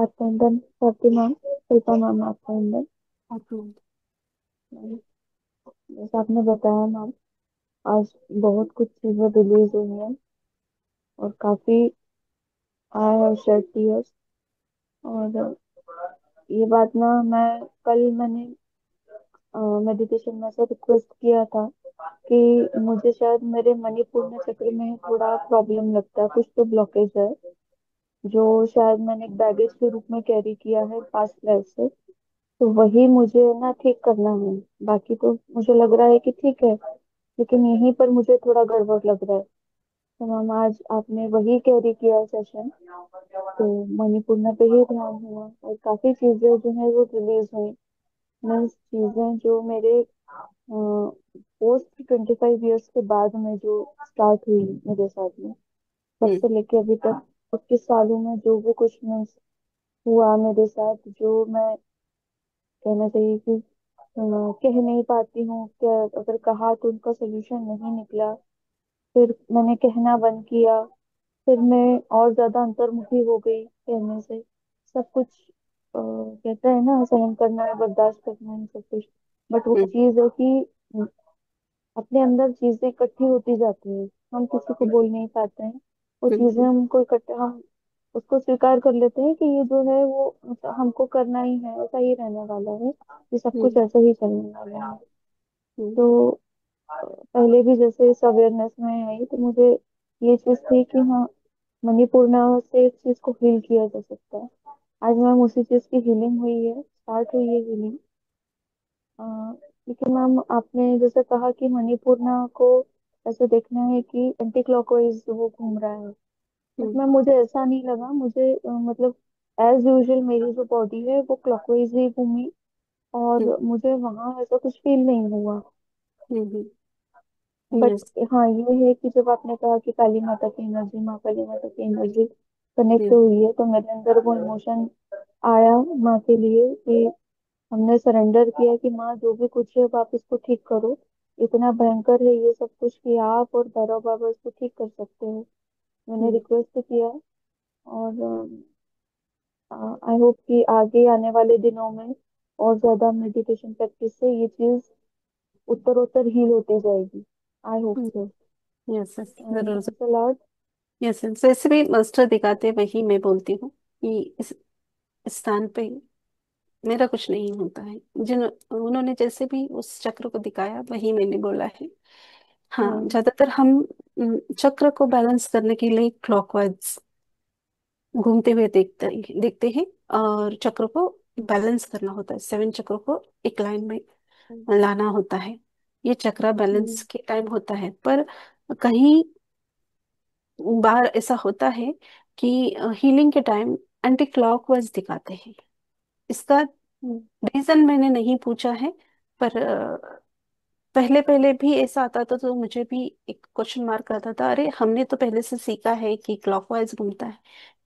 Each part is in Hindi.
अटेंडेंट करती ma'am, Shilpa ma'am attendant. Approved. जैसे आपने बताया मैम, आज बहुत कुछ चीजें रिलीज हुई हैं और काफी आई हैव शेड टीयर्स। और ये बात ना, मैंने मेडिटेशन में से रिक्वेस्ट किया था कि मुझे शायद मेरे मणिपुर चक्र में थोड़ा प्रॉब्लम लगता है, कुछ तो ब्लॉकेज है जो शायद मैंने एक बैगेज के रूप में कैरी किया है पास्ट लाइफ से। तो वही मुझे ना ठीक करना है। बाकी तो मुझे लग रहा है कि ठीक है, लेकिन यहीं पर मुझे थोड़ा गड़बड़ लग रहा है। तो मैम, आज आपने वही कैरी किया सेशन, तो मणिपुर पे ही ध्यान हुआ और काफी चीजें जो है वो रिलीज हुई। मीन्स चीजें जो मेरे पोस्ट 25 ईयर्स के बाद में जो स्टार्ट हुई मेरे साथ में, तब हम्म। से लेके अभी तक 21 सालों में जो भी कुछ मीन्स हुआ मेरे साथ, जो मैं कहना चाहिए कि कह नहीं पाती हूँ, क्या अगर कहा तो उनका सोल्यूशन नहीं निकला, फिर मैंने कहना बंद किया, फिर मैं और ज्यादा अंतर्मुखी हो गई कहने से। सब कुछ कहते हैं ना, सहन करना है, बर्दाश्त करना है, सब कुछ। बट वो हम्म। चीज है कि अपने अंदर चीजें इकट्ठी होती जाती है, हम किसी को बोल नहीं पाते हैं। वो चीजें हम्म। हमको इकट्ठा, हम उसको स्वीकार कर लेते हैं कि ये जो है वो मतलब हमको करना ही है, ऐसा ही रहने वाला है, ये सब कुछ हम्म। ऐसा ही चलने वाला है। हम्म। तो पहले भी जैसे इस अवेयरनेस में आई तो मुझे ये चीज थी कि हाँ, मणिपूर्णा से इस चीज को हील किया जा सकता है। आज मैम उसी चीज की हीलिंग हुई है, स्टार्ट हुई है हीलिंग। लेकिन मैम, आपने जैसे कहा कि मणिपूर्णा को ऐसे देखना है कि एंटी क्लॉकवाइज वो घूम रहा है। But hmm. मैम, मुझे ऐसा नहीं लगा। मुझे मतलब एज यूजुअल मेरी जो बॉडी है वो क्लॉकवाइज ही घूमी, हम्म। और मुझे वहां ऐसा कुछ फील नहीं हुआ। हम्म। But yes. हाँ, ये है कि जब आपने कहा कि काली माता की एनर्जी, माँ काली माता की एनर्जी कनेक्ट हम्म। हुई है, तो मेरे अंदर वो इमोशन आया माँ के लिए कि हमने सरेंडर किया कि माँ, जो भी कुछ है अब आप इसको ठीक करो। इतना भयंकर है ये सब कुछ कि आप और भैरव बाबा इसको ठीक कर सकते हो। मैंने हम्म। रिक्वेस्ट किया। और आई होप कि आगे आने वाले दिनों में और ज्यादा मेडिटेशन प्रैक्टिस से ये चीज उत्तरोत्तर हील होती जाएगी। I hope so. Yes yes, जरूर जरूर। Thanks a lot. Yes yes, जैसे भी मास्टर दिखाते वही मैं बोलती हूँ कि इस स्थान पे मेरा कुछ नहीं होता है। जिन उन्होंने जैसे भी उस चक्र को दिखाया वही मैंने बोला है। हाँ, हम्म। ज्यादातर हम चक्र को बैलेंस करने के लिए क्लॉकवाइज घूमते हुए देखते देखते हैं। और चक्र को बैलेंस करना होता है, 7 चक्र को एक लाइन में लाना होता है। ये चक्र हम्म। बैलेंस के टाइम होता है, पर कहीं बार ऐसा होता है कि हीलिंग के टाइम एंटी क्लॉकवाइज दिखाते हैं। इसका हम्म। रीजन मैंने नहीं पूछा है, पर पहले पहले भी ऐसा आता था तो मुझे भी एक क्वेश्चन मार्क आता था, अरे हमने तो पहले से सीखा है कि क्लॉकवाइज घूमता है,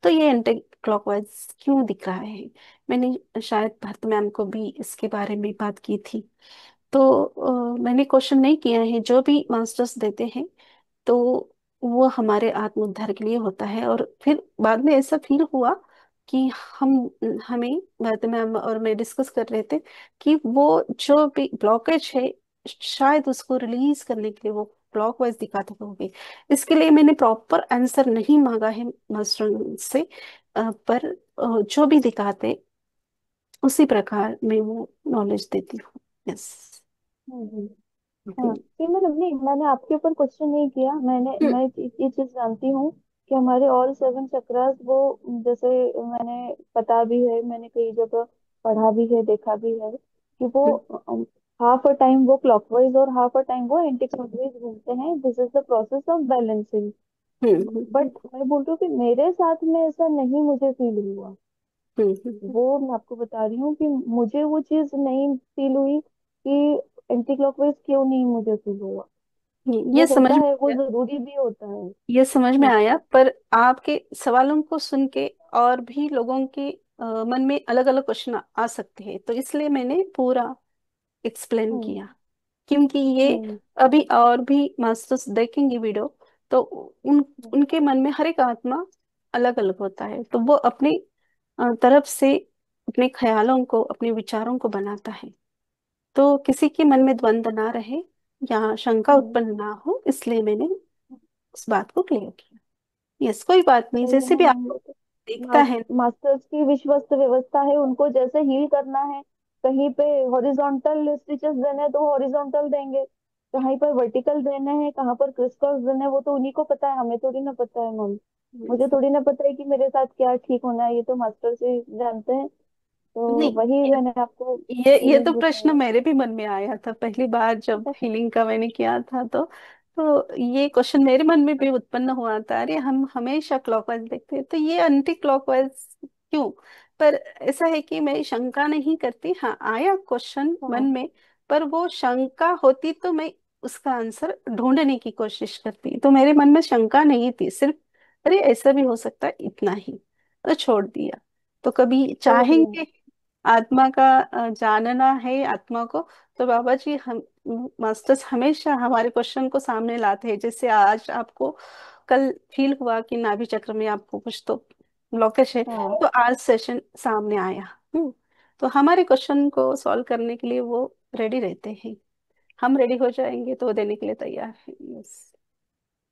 तो ये एंटी क्लॉकवाइज क्यों दिख रहा है। मैंने शायद भरत मैम को भी इसके बारे में बात की थी। तो मैंने क्वेश्चन नहीं किया है, जो भी मास्टर्स देते हैं तो वो हमारे आत्म उद्धार के लिए होता है। और फिर बाद में ऐसा फील हुआ कि हम हमें भरत मैम और मैं डिस्कस कर रहे थे कि वो जो भी ब्लॉकेज है शायद उसको रिलीज करने के लिए वो क्लॉकवाइज दिखाते होंगे। इसके लिए मैंने प्रॉपर आंसर नहीं मांगा है मास्टर से, पर जो भी दिखाते उसी प्रकार मैं वो नॉलेज देती हूँ। यस। हम्म। हाँ, ये मतलब नहीं, मैंने आपके ऊपर क्वेश्चन नहीं किया। मैं ये चीज जानती हूँ कि हमारे ऑल 7 चक्रास वो, जैसे मैंने पता भी है, मैंने कई जगह पढ़ा भी है, देखा भी है कि वो हाफ अ टाइम वो क्लॉकवाइज और हाफ अ टाइम वो एंटी क्लॉकवाइज घूमते हैं। This is the process of balancing. But मैं बोल रही हूँ कि मेरे साथ में ऐसा नहीं मुझे फील हुआ। वो मैं आपको बता रही हूँ कि मुझे वो चीज नहीं फील हुई कि एंटी क्लॉकवाइज क्यों नहीं मुझे फील हुआ। वो ये समझ होता में है, वो आया। जरूरी भी होता है। ये समझ में बट आया, पर आपके सवालों को सुन के और भी लोगों के मन में अलग अलग क्वेश्चन आ सकते हैं, तो इसलिए मैंने पूरा एक्सप्लेन हम्म। किया। क्योंकि ये हम्म। अभी और भी मास्टर्स देखेंगे वीडियो, तो उनके मन में हर एक आत्मा अलग अलग होता है, तो वो अपने तरफ से अपने ख्यालों को, अपने विचारों को बनाता है। तो किसी के मन में द्वंद्व ना रहे या शंका हम्म। उत्पन्न ना हो, इसलिए मैंने उस बात को क्लियर किया। यस, कोई बात नहीं, सही जैसे है भी मैम, आपको ये तो देखता है। मास्टर्स की विश्वस्त व्यवस्था है, उनको जैसे हील करना है, कहीं पे हॉरिजॉन्टल स्टिचेस देने हैं तो हॉरिजॉन्टल देंगे, कहीं पर वर्टिकल देने हैं, कहाँ पर क्रिस्टल्स देने हैं, वो तो उन्हीं को पता है, हमें थोड़ी ना पता है मैम। मुझे थोड़ी ना पता है कि मेरे साथ क्या ठीक होना है, ये तो मास्टर से जानते हैं। तो नहीं, वही मैंने आपको ये तो फीलिंग्स प्रश्न बताया। मेरे भी मन में आया था पहली बार जब हीलिंग का मैंने किया था। तो ये क्वेश्चन मेरे मन में भी उत्पन्न हुआ था, अरे हम हमेशा क्लॉकवाइज देखते हैं, तो ये एंटी क्लॉकवाइज क्यों? पर ऐसा है कि मैं शंका नहीं करती। हाँ, आया क्वेश्चन मन हाँ में, पर वो शंका होती तो मैं उसका आंसर ढूंढने की कोशिश करती। तो मेरे मन में शंका नहीं थी, सिर्फ अरे ऐसा भी हो सकता है, इतना ही, तो छोड़ दिया। तो कभी तो वही है। चाहेंगे आत्मा का जानना है आत्मा को, तो बाबा जी हम मास्टर्स हमेशा हमारे क्वेश्चन को सामने लाते हैं। जैसे आज आपको कल फील हुआ कि नाभि चक्र में आपको कुछ तो ब्लॉकेज है, तो हाँ आज सेशन सामने आया। तो हमारे क्वेश्चन को सॉल्व करने के लिए वो रेडी रहते हैं। हम रेडी हो जाएंगे तो वो देने के लिए तैयार है। यस।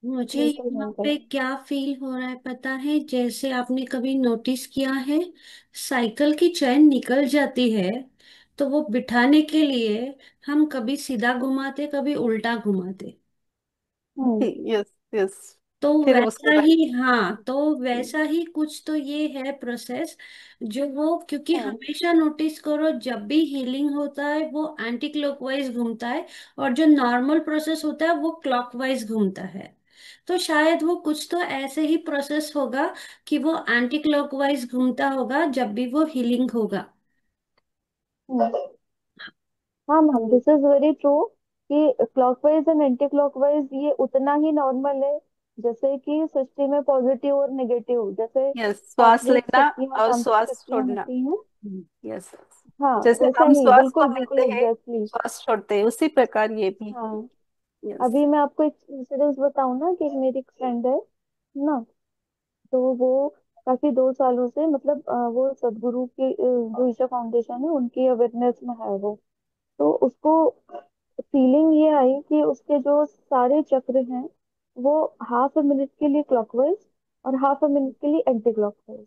हाँ, मुझे बिल्कुल यहाँ बिल्कुल। पे क्या फील हो रहा है पता है? जैसे आपने कभी नोटिस किया है, साइकिल की चैन निकल जाती है तो वो बिठाने के लिए हम कभी सीधा घुमाते, कभी उल्टा घुमाते। हम्म। Yes yes. तो फिर उसको वैसा राइट। ही, हाँ, तो वैसा ही कुछ तो ये है प्रोसेस जो वो, क्योंकि हाँ हमेशा नोटिस करो जब भी हीलिंग होता है वो एंटी क्लॉकवाइज घूमता है, और जो नॉर्मल प्रोसेस होता है वो क्लॉकवाइज घूमता है। तो शायद वो कुछ तो ऐसे ही प्रोसेस होगा कि वो एंटी क्लॉकवाइज घूमता होगा जब भी वो हीलिंग होगा। हाँ। हाँ ma'am, this is very true कि क्लॉकवाइज एंड एंटी क्लॉकवाइज ये उतना ही नॉर्मल है जैसे कि सृष्टि में पॉजिटिव और नेगेटिव, जैसे यस, श्वास सात्विक लेना शक्तियाँ और तांत्रिक श्वास शक्तियाँ छोड़ना। होती हैं। यस। हाँ जैसे वैसा हम ही, श्वास को बिल्कुल बिल्कुल लेते हैं, एग्जैक्टली। श्वास छोड़ते हैं, उसी प्रकार ये भी। हाँ, यस। अभी मैं आपको एक इंसिडेंस बताऊं ना, कि मेरी एक फ्रेंड है ना, तो वो काफी 2 सालों से मतलब वो सदगुरु की जो ईशा फाउंडेशन है उनकी अवेयरनेस में है वो। तो उसको फीलिंग ये आई कि उसके जो सारे चक्र हैं वो हाफ अ मिनट के लिए क्लॉकवाइज और हाफ अ मिनट के लिए एंटी क्लॉकवाइज।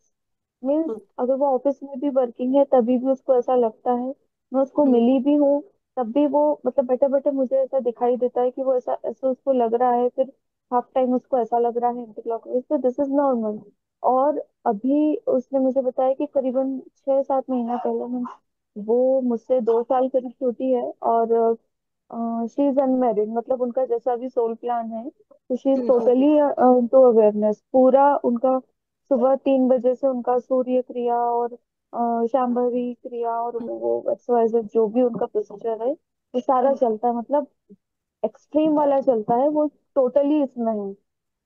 मीन्स अगर वो ऑफिस में भी वर्किंग है तभी भी उसको ऐसा लगता है, मैं उसको मिली भी हूँ तब भी वो मतलब बैठे बैठे मुझे ऐसा दिखाई देता है कि वो ऐसा ऐसा उसको लग रहा है, फिर हाफ टाइम उसको ऐसा लग रहा है एंटी क्लॉकवाइज। तो दिस इज नॉर्मल। और अभी उसने मुझे बताया कि करीबन 6-7 महीना पहले मैं, वो मुझसे 2 साल करीब छोटी है, और शी इज अनमेरिड, मतलब उनका जैसा भी सोल प्लान है, तो she is totally into awareness पूरा उनका। सुबह 3 बजे से उनका सूर्य क्रिया और शांभवी क्रिया और वो XYZ जो भी उनका प्रोसीजर है वो सारा चलता है, मतलब एक्सट्रीम वाला चलता है वो, टोटली इसमें है।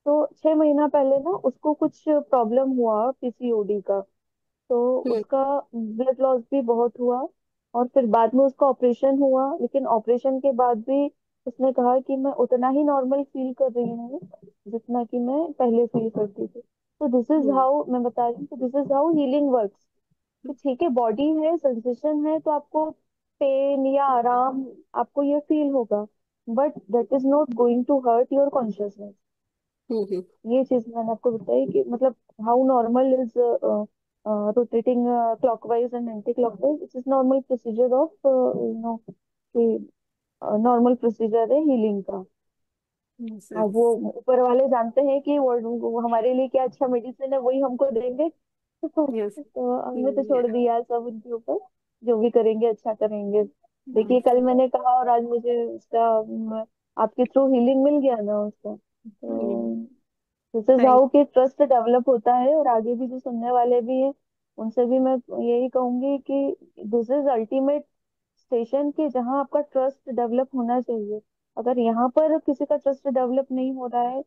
तो 6 महीना पहले ना उसको कुछ प्रॉब्लम हुआ पीसीओडी का, तो उसका ब्लड लॉस भी बहुत हुआ, और फिर बाद में उसका ऑपरेशन हुआ, लेकिन ऑपरेशन के बाद भी उसने कहा कि मैं उतना ही नॉर्मल फील कर रही हूँ जितना कि मैं पहले फील करती थी। तो दिस इज हाउ मैं बता रही हूँ, तो this is how healing works. कि ठीक है, बॉडी है, सेंसेशन है, तो आपको पेन या आराम आपको ये फील होगा, but that is not going to hurt your consciousness. ये चीज मैंने आपको बताई कि मतलब how normal is rotating clockwise and anti clockwise, it is normal procedure of कि नॉर्मल प्रोसीजर है हीलिंग का। अब वो ऊपर वाले जानते हैं कि वो हमारे लिए क्या अच्छा मेडिसिन है वही हमको देंगे। यस तो हमने तो छोड़ दिया सब उनके ऊपर, जो भी करेंगे अच्छा करेंगे। देखिए कल मैंने कहा और आज मुझे उसका आपके थ्रू हीलिंग मिल गया ना उसका। तो दिस इज थैंक। हाउ कि ट्रस्ट डेवलप होता है, और आगे भी जो सुनने वाले भी हैं उनसे भी मैं यही कहूंगी कि दिस इज अल्टीमेट स्टेशन के जहाँ आपका ट्रस्ट डेवलप होना चाहिए। अगर यहाँ पर किसी का ट्रस्ट डेवलप नहीं हो रहा है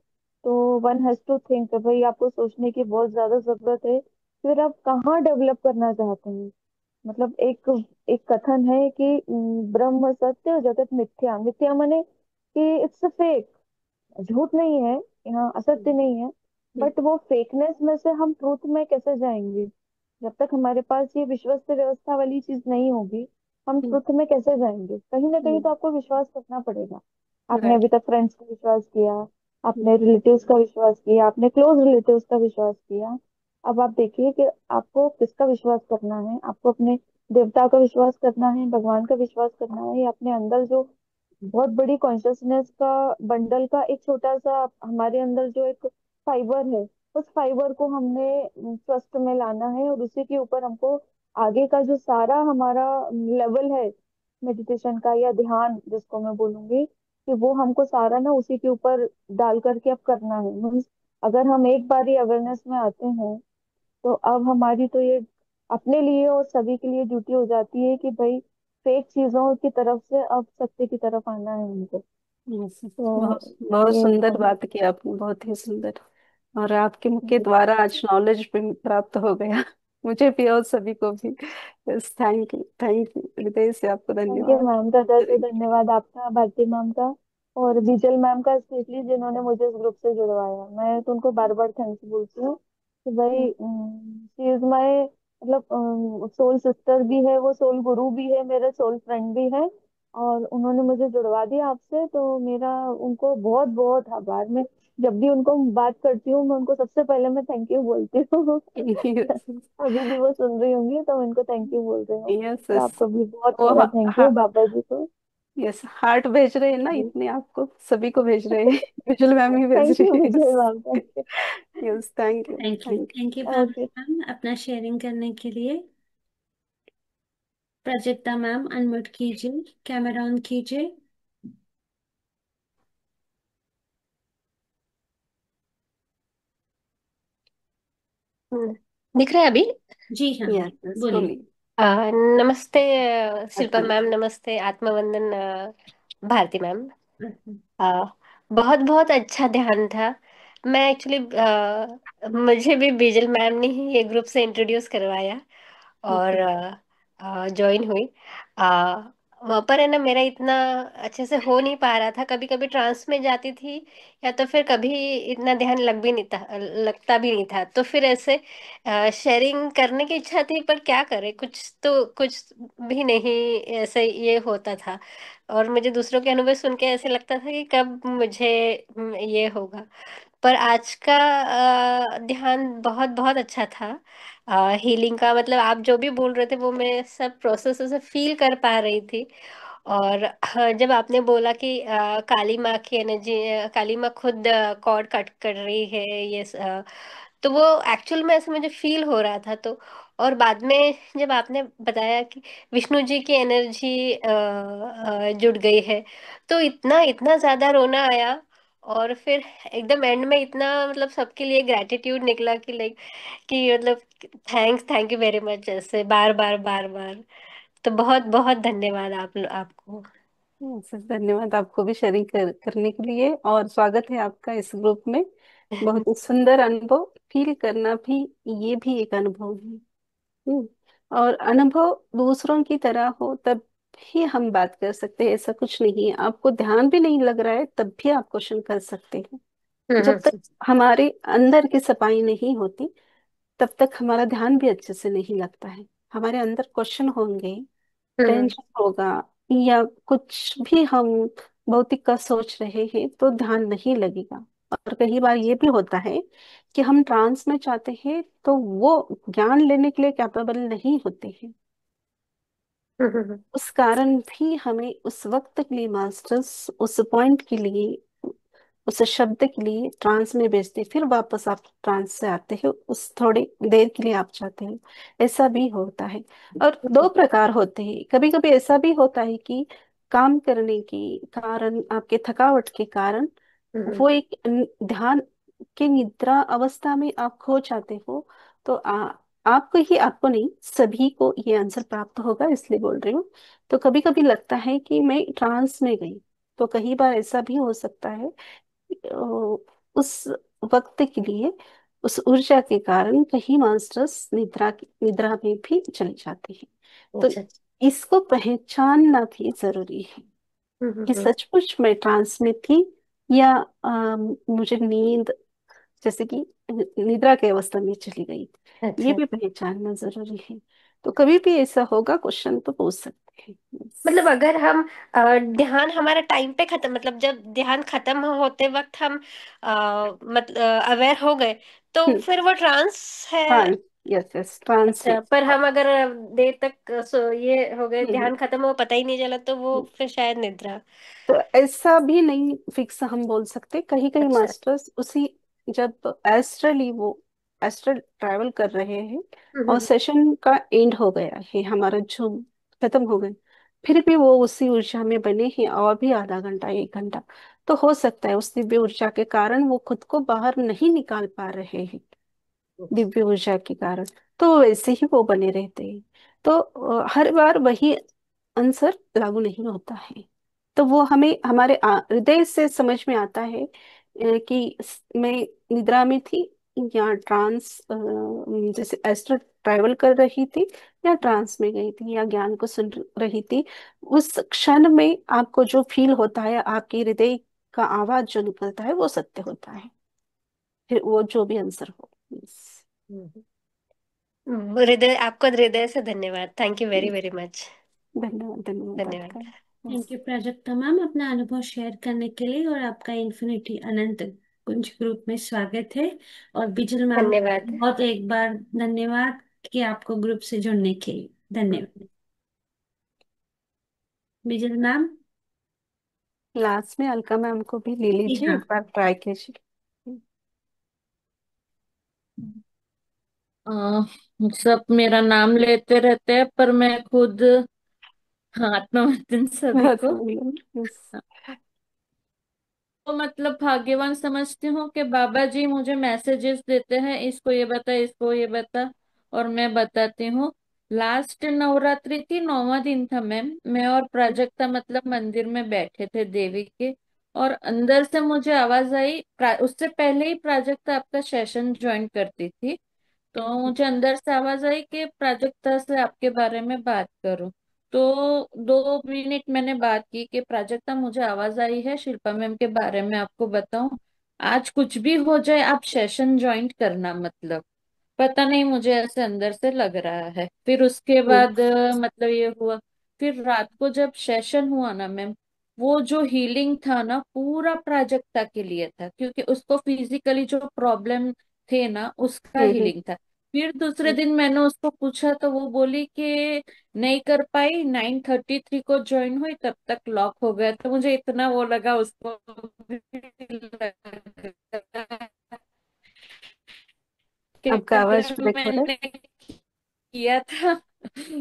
तो वन हैज टू थिंक, भाई आपको सोचने की बहुत ज्यादा जरूरत है, फिर आप कहाँ डेवलप करना चाहते हैं। मतलब एक एक कथन है कि ब्रह्म सत्य और जगत मिथ्या। मिथ्या माने कि इट्स फेक, झूठ नहीं है, यहाँ असत्य नहीं है, बट वो फेकनेस में से हम ट्रूथ में कैसे जाएंगे, जब तक हमारे पास ये विश्वस्त व्यवस्था वाली चीज नहीं होगी, हम ट्रुथ में कैसे जाएंगे? कहीं ना कहीं तो आपको विश्वास करना पड़ेगा। आपने राइट। अभी तक फ्रेंड्स का विश्वास किया, आपने रिलेटिव्स का विश्वास किया, आपने क्लोज रिलेटिव्स का विश्वास किया। अब आप देखिए कि आपको किसका विश्वास करना है। आपको अपने देवता का विश्वास करना है, भगवान का विश्वास करना है, या अपने अंदर जो बहुत बड़ी कॉन्शियसनेस का बंडल का एक छोटा सा हमारे अंदर जो एक फाइबर है, उस फाइबर को हमने ट्रस्ट में लाना है, और उसी के ऊपर हमको आगे का जो सारा हमारा लेवल है मेडिटेशन का या ध्यान जिसको मैं बोलूंगी, कि वो हमको सारा ना उसी के ऊपर डाल करके अब करना है। मीन्स अगर हम एक बार ही अवेयरनेस में आते हैं, तो अब हमारी तो ये अपने लिए और सभी के लिए ड्यूटी हो जाती है कि भाई फेक चीजों की तरफ से अब सत्य की तरफ आना है हमको। यस। बहुत तो बहुत ये सुंदर हम। बात की आपने, बहुत ही सुंदर। और आपके मुख के द्वारा आज नॉलेज भी प्राप्त हो गया मुझे भी और सभी को भी। यस, थैंक यू हृदय से आपको थैंक यू धन्यवाद। मैम, हृदय से धन्यवाद आपका, भारती मैम का और बीजल मैम का स्पेशली, जिन्होंने मुझे इस ग्रुप से जुड़वाया। मैं तो उनको बार बार थैंक्स बोलती हूँ कि भाई शी इज माई, मतलब सोल सिस्टर भी है, वो सोल गुरु भी है, मेरे सोल फ्रेंड भी है, और उन्होंने मुझे जुड़वा दिया आपसे। तो मेरा उनको बहुत बहुत आभार। मैं जब भी उनको बात करती हूँ, मैं उनको सबसे पहले मैं थैंक यू बोलती हूँ। यस अभी भी वो सुन रही होंगी तो मैं उनको थैंक यू बोल रही हूँ। यस तो यस। आपको भी बहुत वो सारा थैंक यू, बाबा जी को। यस, हार्ट भेज रहे हैं ना, जी। इतने आपको सभी को भेज रहे हैं विजुअल मैम ही भेज थैंक यू रही है। Vijay yes. Ma'am, thank yes, thank you thank thank you you. Okay. Ma'am अपना शेयरिंग करने के लिए। प्राजक्ता मैम अनम्यूट कीजिए, कैमरा ऑन कीजिए। हम्म, दिख रहा है अभी? जी हाँ, यू। यस यस, बोलिए। बोलिए। नमस्ते शिल्पा अच्छा। मैम, नमस्ते आत्मवंदन भारती मैम। बहुत बहुत अच्छा ध्यान था। मैं एक्चुअली मुझे भी बिजल मैम ने ही ये ग्रुप से इंट्रोड्यूस करवाया और ओके। ज्वाइन हुई। आ, वहाँ पर है ना, मेरा इतना अच्छे से हो नहीं पा रहा था, कभी कभी ट्रांस में जाती थी या तो फिर कभी इतना ध्यान लगता भी नहीं था। तो फिर ऐसे शेयरिंग करने की इच्छा थी, पर क्या करे, कुछ भी नहीं ऐसे ये होता था। और मुझे दूसरों के अनुभव सुन के ऐसे लगता था कि कब मुझे ये होगा। पर आज का ध्यान बहुत बहुत अच्छा था। हीलिंग का मतलब आप जो भी बोल रहे थे वो मैं सब प्रोसेस से फील कर पा रही थी। और जब आपने बोला कि काली माँ की एनर्जी, काली माँ खुद कॉर्ड कट कर रही है, ये तो वो एक्चुअल में ऐसे मुझे फील हो रहा था। तो और बाद में जब आपने बताया कि विष्णु जी की एनर्जी जुड़ गई है, तो इतना इतना ज्यादा रोना आया। और फिर एकदम एंड में इतना मतलब सबके लिए ग्रेटिट्यूड निकला कि लाइक कि मतलब थैंक यू वेरी मच, ऐसे बार बार बार बार। तो बहुत बहुत धन्यवाद आपको। सर, धन्यवाद आपको भी शेयरिंग करने के लिए, और स्वागत है आपका इस ग्रुप में। बहुत ही सुंदर अनुभव, फील करना भी ये भी एक अनुभव है। हम्म, और अनुभव दूसरों की तरह हो तब भी हम बात कर सकते हैं, ऐसा कुछ नहीं है। आपको ध्यान भी नहीं लग रहा है तब भी आप क्वेश्चन कर सकते हैं। जब तक हम्म हमारे अंदर की सफाई नहीं होती तब तक हमारा ध्यान भी अच्छे से नहीं लगता है। हमारे अंदर क्वेश्चन होंगे, हम्म टेंशन होगा, या कुछ भी हम भौतिक का सोच रहे हैं तो ध्यान नहीं लगेगा। और कई बार ये भी होता है कि हम ट्रांस में जाते हैं तो वो ज्ञान लेने के लिए कैपेबल नहीं होते हैं। हम्म उस कारण भी हमें उस वक्त के लिए मास्टर्स उस पॉइंट के लिए, उस शब्द के लिए ट्रांस में भेजते, फिर वापस आप ट्रांस से आते हो, उस थोड़ी देर के लिए आप जाते हो। ऐसा भी होता है। और दो प्रकार होते हैं, कभी कभी ऐसा भी होता है कि काम करने के कारण, आपके थकावट के कारण, हम्म वो एक ध्यान के निद्रा अवस्था में आप खो जाते हो। तो आपको ही, आपको नहीं, सभी को ये आंसर प्राप्त होगा, इसलिए बोल रही हूँ। तो कभी कभी लगता है कि मैं ट्रांस में गई, तो कई बार ऐसा भी हो सकता है उस वक्त के लिए, उस ऊर्जा के कारण कहीं मास्टर्स निद्रा में भी चले जाते हैं। तो अच्छा अच्छा। इसको पहचानना भी जरूरी है कि हम्म। सचमुच में ट्रांस में थी, या मुझे नींद, जैसे कि निद्रा के अवस्था में चली गई। ये अच्छा। भी पहचानना जरूरी है। तो कभी भी ऐसा होगा क्वेश्चन तो पूछ सकते हैं। मतलब अगर हम ध्यान हमारा टाइम पे खत्म, मतलब जब ध्यान खत्म होते वक्त हम मतलब अवेयर हो गए, तो फिर वो ट्रांस है। ट्रांस, यस यस, ट्रांस है। अच्छा, पर हम अगर देर तक ये हो गए, हम्म, ध्यान खत्म हो पता ही नहीं चला, तो वो हम्म। फिर शायद निद्रा। तो ऐसा भी नहीं फिक्स हम बोल सकते, कहीं कहीं अच्छा। मास्टर्स उसी, जब एस्ट्रली वो एस्ट्रल ट्रैवल कर रहे हैं और हम्म। सेशन का एंड हो गया है, हमारा जो खत्म हो गए, फिर भी वो उसी ऊर्जा में बने हैं और भी आधा घंटा 1 घंटा, तो हो सकता है उस दिव्य ऊर्जा के कारण वो खुद को बाहर नहीं निकाल पा रहे हैं, दिव्य ऊर्जा के कारण, तो वैसे ही वो बने रहते हैं। तो हर बार वही आंसर लागू नहीं होता है। तो वो हमें हमारे हृदय से समझ में आता है कि मैं निद्रा में थी या ट्रांस, जैसे एस्ट्रल ट्रैवल कर रही थी, या ट्रांस में गई थी, या ज्ञान को सुन रही थी। उस क्षण में आपको जो फील होता है, आपके हृदय का आवाज जो निकलता है, वो सत्य होता है, फिर वो जो भी आंसर हो। Yes. हृदय, आपको हृदय से धन्यवाद। Thank you very very much. धन्यवाद, धन्यवाद धन्यवाद। आपका। Thank yes. You Prajakta ma'am, अपना अनुभव शेयर करने के लिए, और आपका इन्फिनिटी अनंत कुंज ग्रुप में स्वागत है। और बिजल मैम, धन्यवाद। बहुत एक बार धन्यवाद कि आपको ग्रुप से जुड़ने के लिए धन्यवाद। बिजल मैम। लास्ट में अलका मैम को भी ले जी लीजिए, हाँ। एक बार ट्राई कीजिए। सब मेरा नाम लेते रहते हैं, पर मैं खुद आत्मवंदन सभी बस को। बोलिए। यस। तो मतलब भाग्यवान समझती हूँ कि बाबा जी मुझे मैसेजेस देते हैं, इसको ये बता, इसको ये बता, और मैं बताती हूँ। लास्ट नवरात्रि थी, 9वां दिन था मैम, मैं और प्राजक्ता मतलब मंदिर में बैठे थे देवी के, और अंदर से मुझे आवाज आई, उससे पहले ही प्राजक्ता आपका सेशन ज्वाइन करती थी, तो मुझे अंदर से आवाज आई कि प्राजक्ता से आपके बारे में बात करूं। तो 2 मिनट मैंने बात की कि प्राजक्ता मुझे आवाज आई है शिल्पा मैम के बारे में आपको बताऊं, आज कुछ भी हो जाए आप सेशन ज्वाइन करना, मतलब पता नहीं मुझे ऐसे अंदर से लग रहा है। फिर उसके बाद मतलब ये हुआ। फिर रात को जब सेशन हुआ ना मैम, वो जो हीलिंग था ना पूरा प्राजक्ता के लिए था, क्योंकि उसको फिजिकली जो प्रॉब्लम थे ना उसका हम्म। हीलिंग था। फिर दूसरे दिन मैंने उसको पूछा तो वो बोली कि नहीं कर पाई, 9:33 को ज्वाइन हुई, तब तक लॉक हो गया, तो मुझे इतना वो लगा उसको भी लगा कि आपका आवाज अगर ब्रेक हो रहा मैंने किया था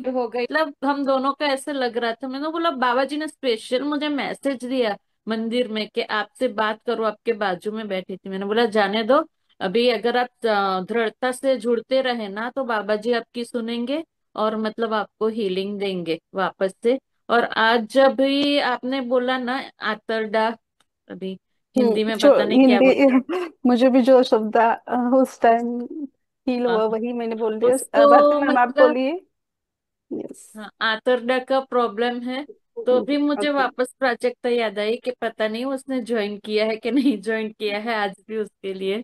हो गई, मतलब हम दोनों का ऐसे लग रहा था। मैंने बोला बाबा जी ने स्पेशल मुझे मैसेज दिया मंदिर में कि आपसे बात करो, आपके बाजू में बैठी थी। मैंने बोला जाने दो, अभी अगर आप दृढ़ता से जुड़ते रहे ना तो बाबा जी आपकी सुनेंगे और मतलब आपको हीलिंग देंगे वापस से। और आज जब भी आपने बोला ना आतरडा, अभी है। हिंदी में जो पता नहीं क्या बोलते हिंदी मुझे भी जो शब्द उस टाइम फील हैं, हुआ वही मैंने बोल दिया। उसको भारती मैम आप मतलब बोलिए। यस। हाँ आतरडा का प्रॉब्लम है। तो अभी मुझे ओके। वापस प्राजक्ता याद आई कि पता नहीं उसने ज्वाइन किया है कि नहीं ज्वाइन किया है, आज भी उसके लिए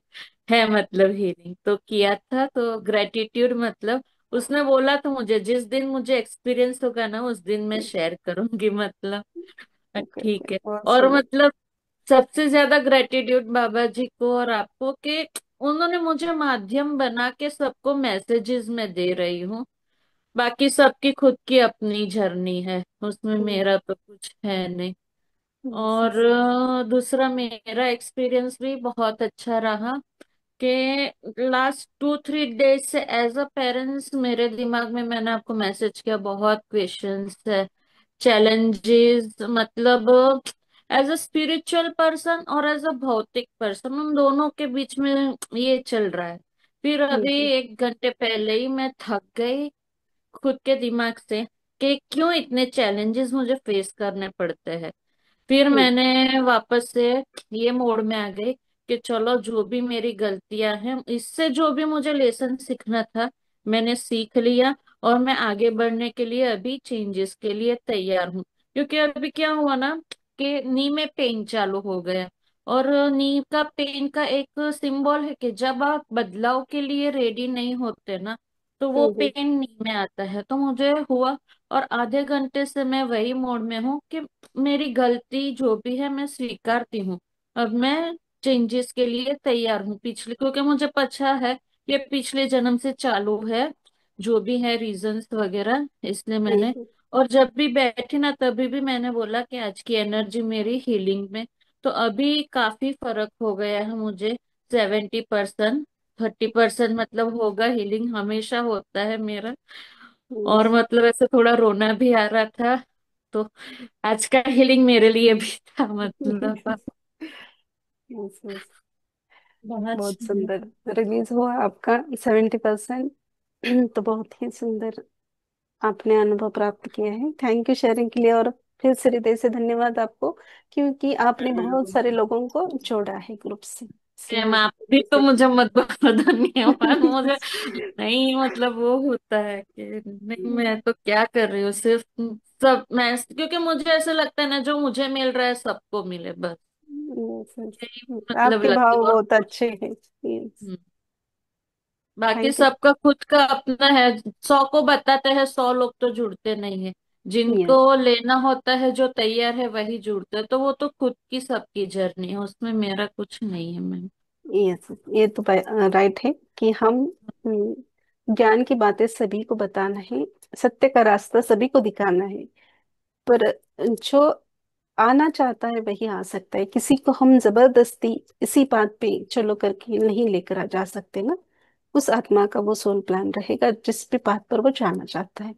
है मतलब हीलिंग तो किया था, तो ग्रेटिट्यूड मतलब उसने बोला तो मुझे जिस दिन मुझे एक्सपीरियंस होगा ना उस दिन मैं शेयर करूंगी मतलब। ओके ओके, ठीक है। बहुत और सुंदर। मतलब सबसे ज्यादा ग्रेटिट्यूड बाबा जी को और आपको कि उन्होंने मुझे माध्यम बना के सबको मैसेजेस में दे रही हूँ। बाकी सबकी खुद की अपनी जर्नी है, उसमें मेरा तो कुछ है नहीं। यस और यस। दूसरा मेरा एक्सपीरियंस भी बहुत अच्छा रहा कि लास्ट 2-3 डेज से एज अ पेरेंट्स मेरे दिमाग में, मैंने आपको मैसेज किया, बहुत क्वेश्चंस है, चैलेंजेस, मतलब एज अ स्पिरिचुअल पर्सन और एज अ भौतिक पर्सन उन दोनों के बीच में ये चल रहा है। फिर अभी 1 घंटे पहले ही मैं थक गई खुद के दिमाग से कि क्यों इतने चैलेंजेस मुझे फेस करने पड़ते हैं। फिर मैंने वापस से ये मोड़ में आ गई कि चलो जो भी मेरी गलतियां हैं, इससे जो भी मुझे लेसन सीखना था मैंने सीख लिया, और मैं आगे बढ़ने के लिए अभी चेंजेस के लिए तैयार हूँ। क्योंकि अभी क्या हुआ ना कि नी में पेन चालू हो गया, और नी का पेन का एक सिंबल है कि जब आप बदलाव के लिए रेडी नहीं होते ना, तो वो हम्म। पेन नी में आता है। तो मुझे हुआ, और आधे घंटे से मैं वही मोड में हूँ कि मेरी गलती जो भी है मैं स्वीकारती हूँ। अब मैं चेंजेस के लिए तैयार हूँ पिछले, क्योंकि मुझे पता है ये पिछले जन्म से चालू है, जो भी है रीजंस वगैरह, इसलिए मैंने। हम्म। और जब भी बैठी ना तभी भी मैंने बोला कि आज की एनर्जी मेरी हीलिंग में। तो अभी काफी फर्क हो गया है मुझे, 70%। 30% मतलब होगा, हीलिंग हमेशा होता है मेरा। और यस। मतलब ऐसे थोड़ा रोना भी आ रहा था, तो आज का हीलिंग मेरे लिए भी था मतलब। Yes yes. बहुत बहुत सुंदर। सुंदर। रिलीज हुआ आपका 70%। तो बहुत ही सुंदर आपने अनुभव प्राप्त किया है। थैंक यू शेयरिंग के लिए, और फिर से हृदय से धन्यवाद आपको, क्योंकि आपने बहुत सारे लोगों को जोड़ा है ग्रुप से, इसलिए मैम मैं आप भी हृदय तो से मुझे मत बोलो धन्यवाद, मुझे नहीं मतलब वो होता है कि नहीं, मैं तो क्या कर रही हूँ सिर्फ, सब मैं, क्योंकि मुझे ऐसा लगता है ना जो मुझे मिल रहा है सबको मिले बस, Yes, यही yes. मतलब आपके लगती भाव है और बहुत कुछ अच्छे हैं। यस। नहीं। बाकी थैंक यू। सबका खुद का अपना है। 100 को बताते हैं, 100 लोग तो जुड़ते नहीं है। जिनको यस लेना होता है, जो तैयार है वही जुड़ते हैं, तो वो तो खुद की सबकी जर्नी है, उसमें मेरा कुछ नहीं है मैम। यस, ये तो राइट है कि हम ज्ञान की बातें सभी को बताना है, सत्य का रास्ता सभी को दिखाना है। पर जो आना चाहता है वही आ सकता है, किसी को हम जबरदस्ती इसी बात पे चलो करके नहीं लेकर आ जा सकते ना। उस आत्मा का वो सोल प्लान रहेगा जिस भी बात पर वो जाना चाहता है।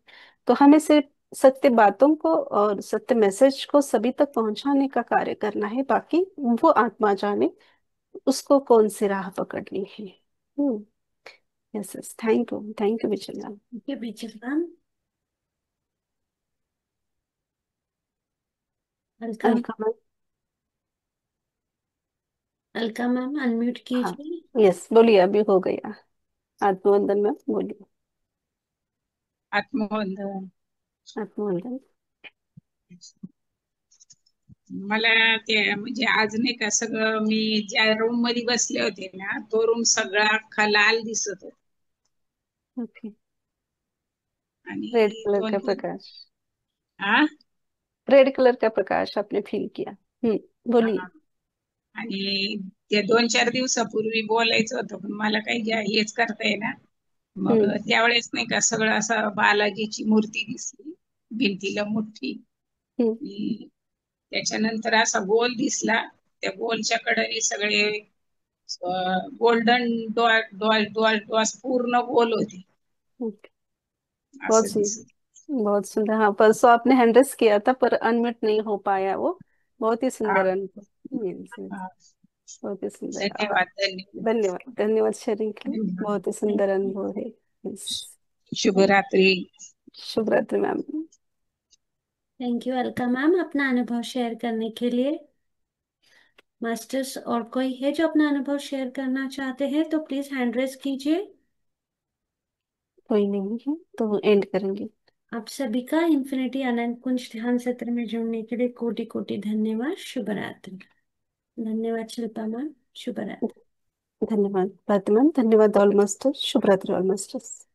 तो हमें सिर्फ सत्य बातों को और सत्य मैसेज को सभी तक पहुंचाने का कार्य करना है, बाकी वो आत्मा जाने उसको कौन सी राह पकड़नी है। Yes yes, thank you Vijay ma'am. ये बीचल ma'am. Alka. Alka ma'am. Alka ma'am unmute हाँ। कीजिए। यस बोलिए, अभी हो गया आत्मवंदन मैम, बोलिए। आत्मबंधन. आत्मवंदन। मला ते म्हणजे आज नाही का सगळं, मी ज्या रूम मध्ये बसले होते ना तो रूम सगळा अख्खा लाल दिसत होता. ओके। आणि रेड कलर दोन का तीन प्रकाश। आ रेड कलर का प्रकाश आपने फील किया। बोलिए। हा. आणि ते 2-4 दिवसापूर्वी बोलायचं होतं पण मला काही हेच करता येईना. मग हम्म। त्यावेळेस नाही का सगळं असं बालाजीची मूर्ती दिसली भिंतीला मोठी. हम्म। आणि त्याच्यानंतर असा गोल दिसला, त्या गोलच्या कडेने सगळे golden dot dot dot dot पूर्ण गोल होते ओके। बहुत असं सुंदर। दिसत. बहुत सुंदर। हाँ, परसों आपने हैंड रेस किया था पर अनम्यूट नहीं हो पाया वो। बहुत ही हा, सुंदर अनुभव। Yes, yes, हा. बहुत ही सुंदर। धन्यवाद धन्यवाद. धन्यवाद धन्यवाद शेयरिंग के लिए, धन्यवाद. बहुत ही सुंदर अनुभव है। Yes. शुभ रात्रि. शुभ रात्रि ma'am. Thank you Alka ma'am अपना अनुभव शेयर करने के लिए। मास्टर्स और कोई है जो अपना अनुभव शेयर करना चाहते हैं तो प्लीज हैंड रेज कीजिए। कोई नहीं है तो एंड करेंगे। आप सभी का इन्फिनिटी अनंत कुंज ध्यान सत्र में जुड़ने के लिए कोटि कोटि धन्यवाद। शुभ रात्रि। धन्यवाद शिल्पा मैम। शुभ रात्रि। धन्यवाद भारती मैम, धन्यवाद ऑल मास्टर्स, शुभ रात्रि ऑल मास्टर्स।